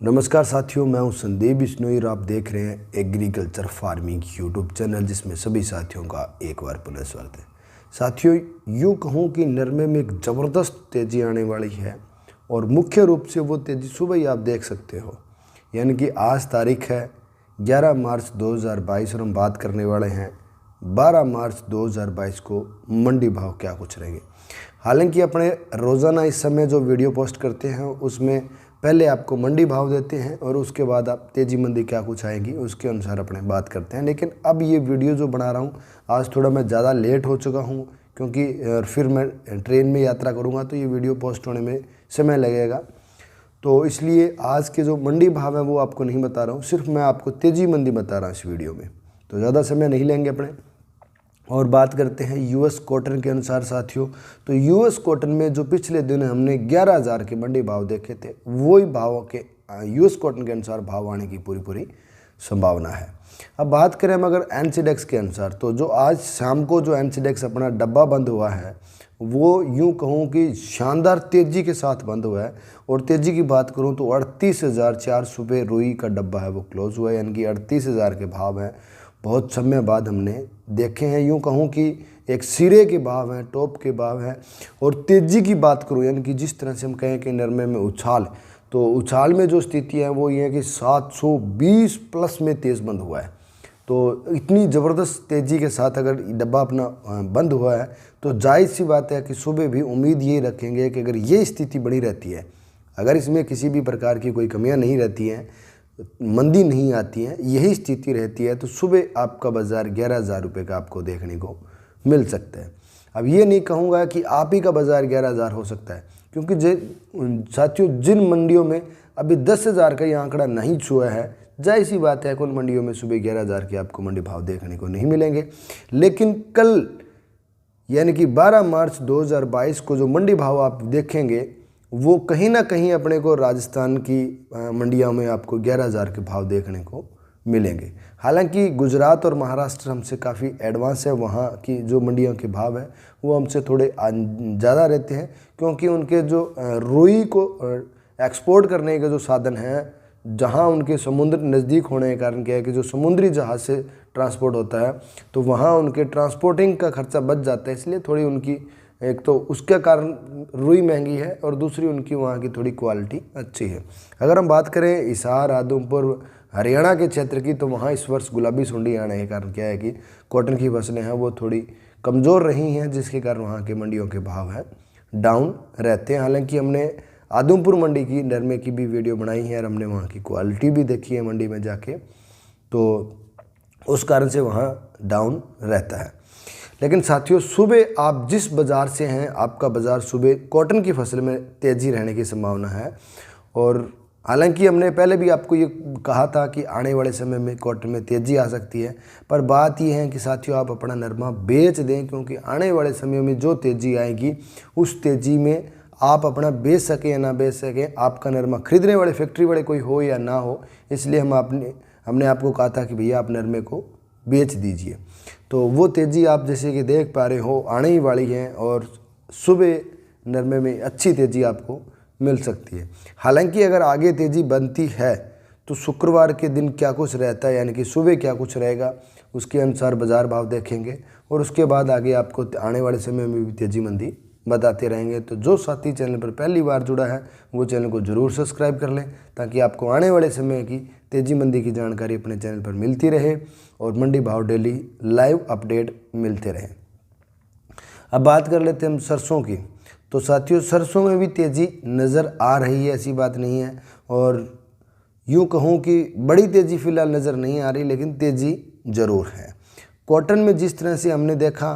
नमस्कार साथियों, मैं हूं संदीप बिश्नोई और आप देख रहे हैं एग्रीकल्चर फार्मिंग यूट्यूब चैनल, जिसमें सभी साथियों का एक बार पुनः स्वागत है। साथियों, यूं कहूं कि नरमे में एक ज़बरदस्त तेज़ी आने वाली है और मुख्य रूप से वो तेज़ी सुबह ही आप देख सकते हो। यानी कि आज तारीख है 11 मार्च 2022 और हम बात करने वाले हैं 12 मार्च 2022 को मंडी भाव क्या कुछ रहेंगे। हालांकि अपने रोज़ाना इस समय जो वीडियो पोस्ट करते हैं उसमें पहले आपको मंडी भाव देते हैं और उसके बाद आप तेज़ी मंदी क्या कुछ आएगी उसके अनुसार अपने बात करते हैं। लेकिन अब ये वीडियो जो बना रहा हूँ, आज थोड़ा मैं ज़्यादा लेट हो चुका हूँ क्योंकि फिर मैं ट्रेन में यात्रा करूँगा तो ये वीडियो पोस्ट होने में समय लगेगा। तो इसलिए आज के जो मंडी भाव है वो आपको नहीं बता रहा हूँ, सिर्फ मैं आपको तेज़ी मंदी बता रहा हूँ इस वीडियो में। तो ज़्यादा समय नहीं लेंगे अपने और बात करते हैं यूएस कॉटन के अनुसार साथियों। तो यूएस कॉटन में जो पिछले दिन हमने 11,000 के मंडी भाव देखे थे, वही भाव के यूएस कॉटन के अनुसार भाव आने की पूरी संभावना है। अब बात करें हम अगर एनसीडेक्स के अनुसार, तो जो आज शाम को जो एनसीडेक्स अपना डब्बा बंद हुआ है वो यूं कहूं कि शानदार तेज़ी के साथ बंद हुआ है। और तेज़ी की बात करूं तो 38,400 पे रुई का डब्बा है वो क्लोज हुआ है, यानी कि 38,000 के भाव हैं। बहुत समय बाद हमने देखे हैं, यूं कहूं कि एक सिरे के भाव हैं, टॉप के भाव हैं। और तेज़ी की बात करूं, यानी कि जिस तरह से हम कहें कि नरमे में उछाल, तो उछाल में जो स्थिति है वो ये है कि 720 प्लस में तेज़ बंद हुआ है। तो इतनी ज़बरदस्त तेज़ी के साथ अगर डब्बा अपना बंद हुआ है तो जायज़ सी बात है कि सुबह भी उम्मीद ये रखेंगे कि अगर ये स्थिति बनी रहती है, अगर इसमें किसी भी प्रकार की कोई कमियां नहीं रहती हैं, मंदी नहीं आती है, यही स्थिति रहती है, तो सुबह आपका बाज़ार 11,000 रुपये का आपको देखने को मिल सकता है। अब ये नहीं कहूँगा कि आप ही का बाज़ार 11,000 हो सकता है, क्योंकि साथियों जिन मंडियों में अभी 10,000 का ये आंकड़ा नहीं छुआ है, जाहिर सी बात है कुल मंडियों में सुबह 11,000 के आपको मंडी भाव देखने को नहीं मिलेंगे। लेकिन कल यानी कि 12 मार्च 2022 को जो मंडी भाव आप देखेंगे वो कहीं ना कहीं अपने को राजस्थान की मंडियों में आपको 11,000 के भाव देखने को मिलेंगे। हालांकि गुजरात और महाराष्ट्र हमसे काफ़ी एडवांस है, वहाँ की जो मंडियों के भाव है वो हमसे थोड़े ज़्यादा रहते हैं, क्योंकि उनके जो रुई को एक्सपोर्ट करने के जो साधन हैं, जहाँ उनके समुद्र नज़दीक होने के कारण क्या है कि जो समुद्री जहाज़ से ट्रांसपोर्ट होता है तो वहाँ उनके ट्रांसपोर्टिंग का खर्चा बच जाता है, इसलिए थोड़ी उनकी एक तो उसके कारण रुई महंगी है और दूसरी उनकी वहाँ की थोड़ी क्वालिटी अच्छी है। अगर हम बात करें हिसार, आदमपुर, हरियाणा के क्षेत्र की, तो वहाँ इस वर्ष गुलाबी सुंडी आने के कारण क्या है कि कॉटन की फसलें हैं वो थोड़ी कमज़ोर रही हैं, जिसके कारण वहाँ के मंडियों के भाव हैं डाउन रहते हैं। हालांकि हमने आदमपुर मंडी की नरमे की भी वीडियो बनाई है और हमने वहाँ की क्वालिटी भी देखी है मंडी में जाके, तो उस कारण से वहाँ डाउन रहता है। लेकिन साथियों सुबह आप जिस बाज़ार से हैं, आपका बाज़ार सुबह कॉटन की फसल में तेज़ी रहने की संभावना है। और हालांकि हमने पहले भी आपको ये कहा था कि आने वाले समय में कॉटन में तेज़ी आ सकती है, पर बात ये है कि साथियों आप अपना नरमा बेच दें, क्योंकि आने वाले समय में जो तेज़ी आएगी उस तेज़ी में आप अपना बेच सकें या ना बेच सकें, आपका नरमा खरीदने वाले फैक्ट्री वाले कोई हो या ना हो, इसलिए हमने आपको कहा था कि भैया आप नरमे को बेच दीजिए। तो वो तेज़ी आप जैसे कि देख पा रहे हो आने ही वाली है और सुबह नरमे में अच्छी तेज़ी आपको मिल सकती है। हालांकि अगर आगे तेज़ी बनती है तो शुक्रवार के दिन क्या कुछ रहता है, यानी कि सुबह क्या कुछ रहेगा, उसके अनुसार बाज़ार भाव देखेंगे और उसके बाद आगे आपको आने वाले समय में भी तेज़ी मंदी बताते रहेंगे। तो जो साथी चैनल पर पहली बार जुड़ा है वो चैनल को ज़रूर सब्सक्राइब कर लें, ताकि आपको आने वाले समय की तेज़ी मंदी की जानकारी अपने चैनल पर मिलती रहे और मंडी भाव डेली लाइव अपडेट मिलते रहे। अब बात कर लेते हैं हम सरसों की। तो साथियों सरसों में भी तेज़ी नज़र आ रही है, ऐसी बात नहीं है, और यूँ कहूँ कि बड़ी तेज़ी फ़िलहाल नज़र नहीं आ रही, लेकिन तेज़ी ज़रूर है। कॉटन में जिस तरह से हमने देखा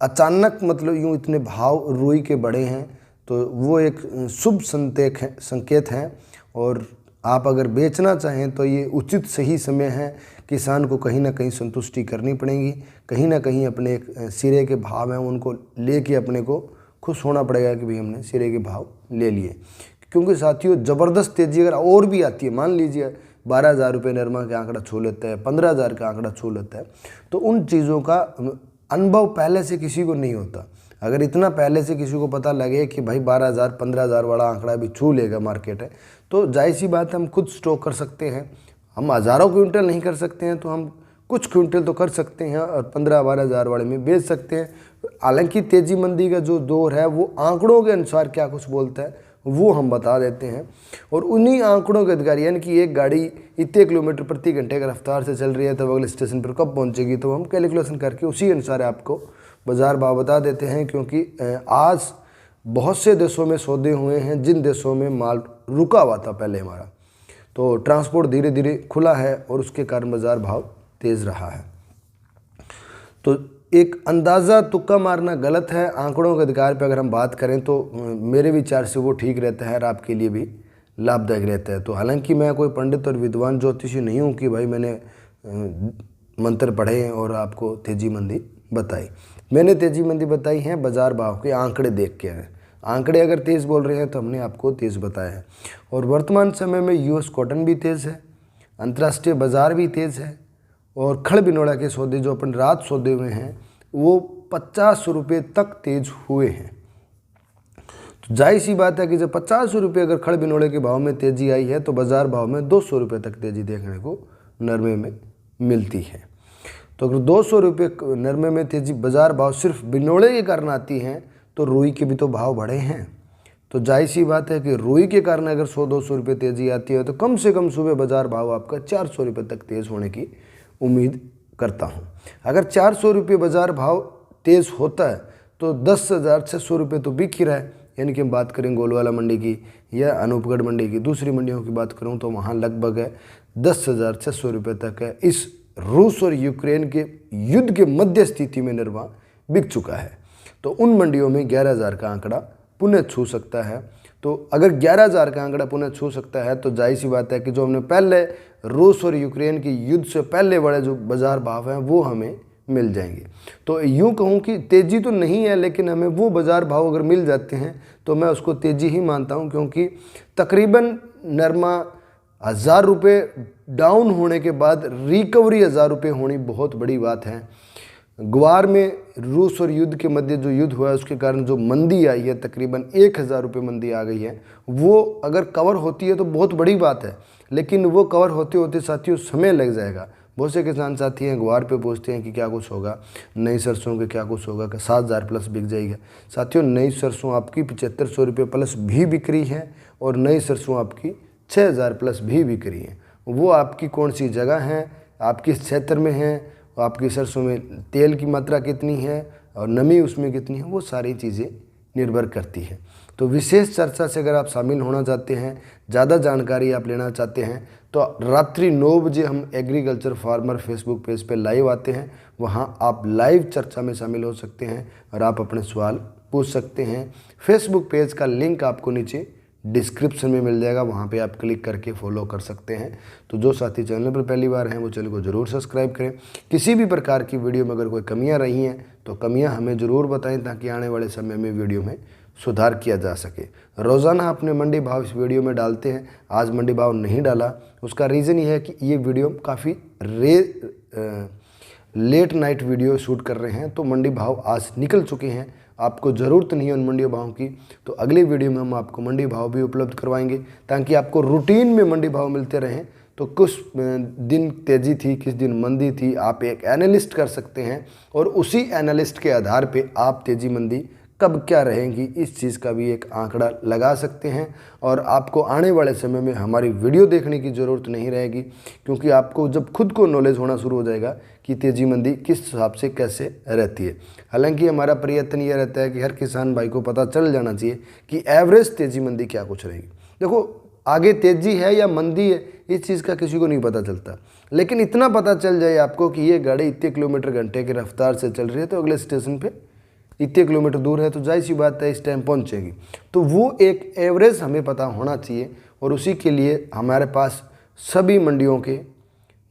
अचानक मतलब यूँ इतने भाव रुई के बढ़े हैं, तो वो एक शुभ संकेत हैं। और आप अगर बेचना चाहें तो ये उचित सही समय है। किसान को कहीं ना कहीं संतुष्टि करनी पड़ेगी, कहीं ना कहीं अपने एक सिरे के भाव हैं उनको लेके अपने को खुश होना पड़ेगा कि भाई हमने सिरे के भाव ले लिए। क्योंकि साथियों ज़बरदस्त तेज़ी अगर और भी आती है, मान लीजिए 12,000 रुपये नरमा का आंकड़ा छू लेता है, 15,000 का आंकड़ा छू लेता है, तो उन चीज़ों का अनुभव पहले से किसी को नहीं होता। अगर इतना पहले से किसी को पता लगे कि भाई 12,000 15,000 वाला आंकड़ा भी छू लेगा मार्केट है, तो जाहिर सी बात है हम खुद स्टॉक कर सकते हैं। हम हज़ारों क्विंटल नहीं कर सकते हैं तो हम कुछ क्विंटल तो कर सकते हैं और 15-12,000 वाले में बेच सकते हैं। हालांकि तेज़ी मंदी का जो दौर है वो आंकड़ों के अनुसार क्या कुछ बोलता है वो हम बता देते हैं, और उन्हीं आंकड़ों के अधिकार, यानी कि एक गाड़ी इतने किलोमीटर प्रति घंटे की रफ्तार से चल रही है तो अगले स्टेशन पर कब पहुंचेगी, तो हम कैलकुलेशन करके उसी अनुसार आपको बाज़ार भाव बता देते हैं। क्योंकि आज बहुत से देशों में सौदे हुए हैं जिन देशों में माल रुका हुआ था पहले हमारा, तो ट्रांसपोर्ट धीरे धीरे खुला है और उसके कारण बाज़ार भाव तेज़ रहा है। तो एक अंदाज़ा तुक्का मारना गलत है। आंकड़ों के अधिकार पे अगर हम बात करें तो मेरे विचार से वो ठीक रहता है और आपके लिए भी लाभदायक रहता है। तो हालांकि मैं कोई पंडित और विद्वान ज्योतिषी नहीं हूँ कि भाई मैंने मंत्र पढ़े और आपको तेजी मंदी बताई। मैंने तेजी मंदी बताई है बाज़ार भाव के आंकड़े देख के हैं। आंकड़े अगर तेज़ बोल रहे हैं तो हमने आपको तेज़ बताया है। और वर्तमान समय में यूएस कॉटन भी तेज़ है, अंतर्राष्ट्रीय बाज़ार भी तेज़ है, और खड़ बिनोड़ा के सौदे जो अपन रात सौदे हुए हैं वो 50 रुपये तक तेज हुए हैं। तो जाहिर सी बात है कि जब 50 रुपये अगर खड़ बिनोड़े के भाव में तेज़ी आई है तो बाज़ार भाव में 200 रुपये तक तेज़ी देखने को नरमे में मिलती है। तो अगर 200 रुपये नरमे में तेज़ी बाज़ार भाव सिर्फ बिनोड़े के कारण आती हैं तो रुई के भी तो भाव बढ़े हैं। तो जाहिर सी बात है कि रुई के कारण अगर 100-200 रुपये तेज़ी आती है तो कम से कम सुबह बाज़ार भाव आपका 400 रुपये तक तेज़ होने की उम्मीद करता हूँ। अगर 400 रुपये बाज़ार भाव तेज़ होता है तो 10,600 रुपये तो बिक ही रहा है। यानी कि हम बात करें गोलवाला मंडी की या अनूपगढ़ मंडी की, दूसरी मंडियों की बात करूँ तो वहाँ लगभग है 10,600 रुपये तक है। इस रूस और यूक्रेन के युद्ध के मध्य स्थिति में निर्मा बिक चुका है। तो उन मंडियों में 11,000 का आंकड़ा पुनः छू सकता है। तो अगर 11,000 का आंकड़ा पुनः छू सकता है तो जाहिर सी बात है कि जो हमने पहले रूस और यूक्रेन के युद्ध से पहले बड़े जो बाज़ार भाव हैं वो हमें मिल जाएंगे। तो यूँ कहूँ कि तेज़ी तो नहीं है, लेकिन हमें वो बाज़ार भाव अगर मिल जाते हैं तो मैं उसको तेज़ी ही मानता हूँ। क्योंकि तकरीबन नरमा 1,000 रुपये डाउन होने के बाद रिकवरी 1,000 रुपये होनी बहुत बड़ी बात है। ग्वार में रूस और युद्ध के मध्य जो युद्ध हुआ है उसके कारण जो मंदी आई है, तकरीबन 1,000 रुपये मंदी आ गई है, वो अगर कवर होती है तो बहुत बड़ी बात है। लेकिन वो कवर होते होते साथियों समय लग जाएगा। बहुत से किसान साथी हैं ग्वार पे पूछते हैं कि क्या कुछ होगा, नई सरसों के क्या कुछ होगा, कि 7,000 प्लस बिक जाएगा। साथियों नई सरसों आपकी 7,500 रुपये प्लस भी बिक रही है और नई सरसों आपकी 6,000 प्लस भी बिक रही है। वो आपकी कौन सी जगह है, आप किस क्षेत्र में हैं, आपकी सरसों में तेल की मात्रा कितनी है और नमी उसमें कितनी है, वो सारी चीज़ें निर्भर करती है। तो विशेष चर्चा से अगर आप शामिल होना चाहते हैं, ज़्यादा जानकारी आप लेना चाहते हैं, तो रात्रि 9 बजे हम एग्रीकल्चर फार्मर फेसबुक पेज पे लाइव आते हैं। वहाँ आप लाइव चर्चा में शामिल हो सकते हैं और आप अपने सवाल पूछ सकते हैं। फेसबुक पेज का लिंक आपको नीचे डिस्क्रिप्शन में मिल जाएगा, वहाँ पे आप क्लिक करके फॉलो कर सकते हैं। तो जो साथी चैनल पर पहली बार हैं वो चैनल को ज़रूर सब्सक्राइब करें। किसी भी प्रकार की वीडियो में अगर कोई कमियां रही हैं तो कमियां हमें ज़रूर बताएं ताकि आने वाले समय में वीडियो में सुधार किया जा सके। रोज़ाना अपने मंडी भाव इस वीडियो में डालते हैं। आज मंडी भाव नहीं डाला, उसका रीज़न ये है कि ये वीडियो काफ़ी लेट नाइट वीडियो शूट कर रहे हैं, तो मंडी भाव आज निकल चुके हैं। आपको ज़रूरत नहीं है उन मंडी भाव की, तो अगले वीडियो में हम आपको मंडी भाव भी उपलब्ध करवाएंगे ताकि आपको रूटीन में मंडी भाव मिलते रहें। तो कुछ दिन तेज़ी थी, किस दिन मंदी थी, आप एक एनालिस्ट कर सकते हैं और उसी एनालिस्ट के आधार पे आप तेज़ी मंदी कब क्या रहेंगी इस चीज़ का भी एक आंकड़ा लगा सकते हैं। और आपको आने वाले समय में हमारी वीडियो देखने की ज़रूरत नहीं रहेगी, क्योंकि आपको जब खुद को नॉलेज होना शुरू हो जाएगा कि तेज़ी मंदी किस हिसाब से कैसे रहती है। हालांकि हमारा प्रयत्न ये रहता है कि हर किसान भाई को पता चल जाना चाहिए कि एवरेज तेज़ी मंदी क्या कुछ रहेगी। देखो आगे तेज़ी है या मंदी है इस चीज़ का किसी को नहीं पता चलता, लेकिन इतना पता चल जाए आपको कि ये गाड़ी इतने किलोमीटर घंटे की रफ्तार से चल रही है तो अगले स्टेशन पे इतने किलोमीटर दूर है, तो जाहिर सी बात है इस टाइम पहुंचेगी। तो वो एक एवरेज हमें पता होना चाहिए और उसी के लिए हमारे पास सभी मंडियों के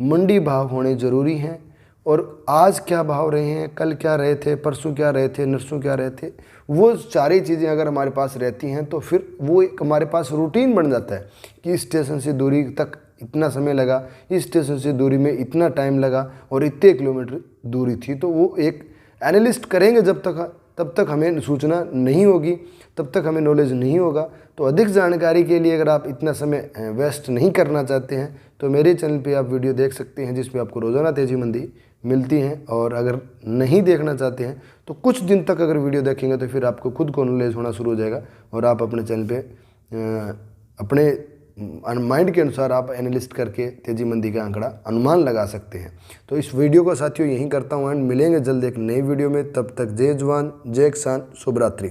मंडी भाव होने ज़रूरी हैं। और आज क्या भाव रहे हैं, कल क्या रहे थे, परसों क्या रहे थे, नरसों क्या रहे थे, वो सारी चीज़ें अगर हमारे पास रहती हैं तो फिर वो एक हमारे पास रूटीन बन जाता है कि इस स्टेशन से दूरी तक इतना समय लगा, इस स्टेशन से दूरी में इतना टाइम लगा और इतने किलोमीटर दूरी थी। तो वो एक एनालिस्ट करेंगे जब तक तब तक हमें सूचना नहीं होगी, तब तक हमें नॉलेज नहीं होगा। तो अधिक जानकारी के लिए अगर आप इतना समय वेस्ट नहीं करना चाहते हैं तो मेरे चैनल पे आप वीडियो देख सकते हैं, जिसमें आपको रोज़ाना तेज़ी मंदी मिलती हैं। और अगर नहीं देखना चाहते हैं तो कुछ दिन तक अगर वीडियो देखेंगे तो फिर आपको खुद को नॉलेज होना शुरू हो जाएगा और आप अपने चैनल पे अपने माइंड के अनुसार आप एनालिस्ट करके तेज़ी मंदी का आंकड़ा अनुमान लगा सकते हैं। तो इस वीडियो को साथियों यहीं करता हूँ एंड मिलेंगे जल्द एक नई वीडियो में। तब तक जय जवान जय किसान, शुभ रात्रि।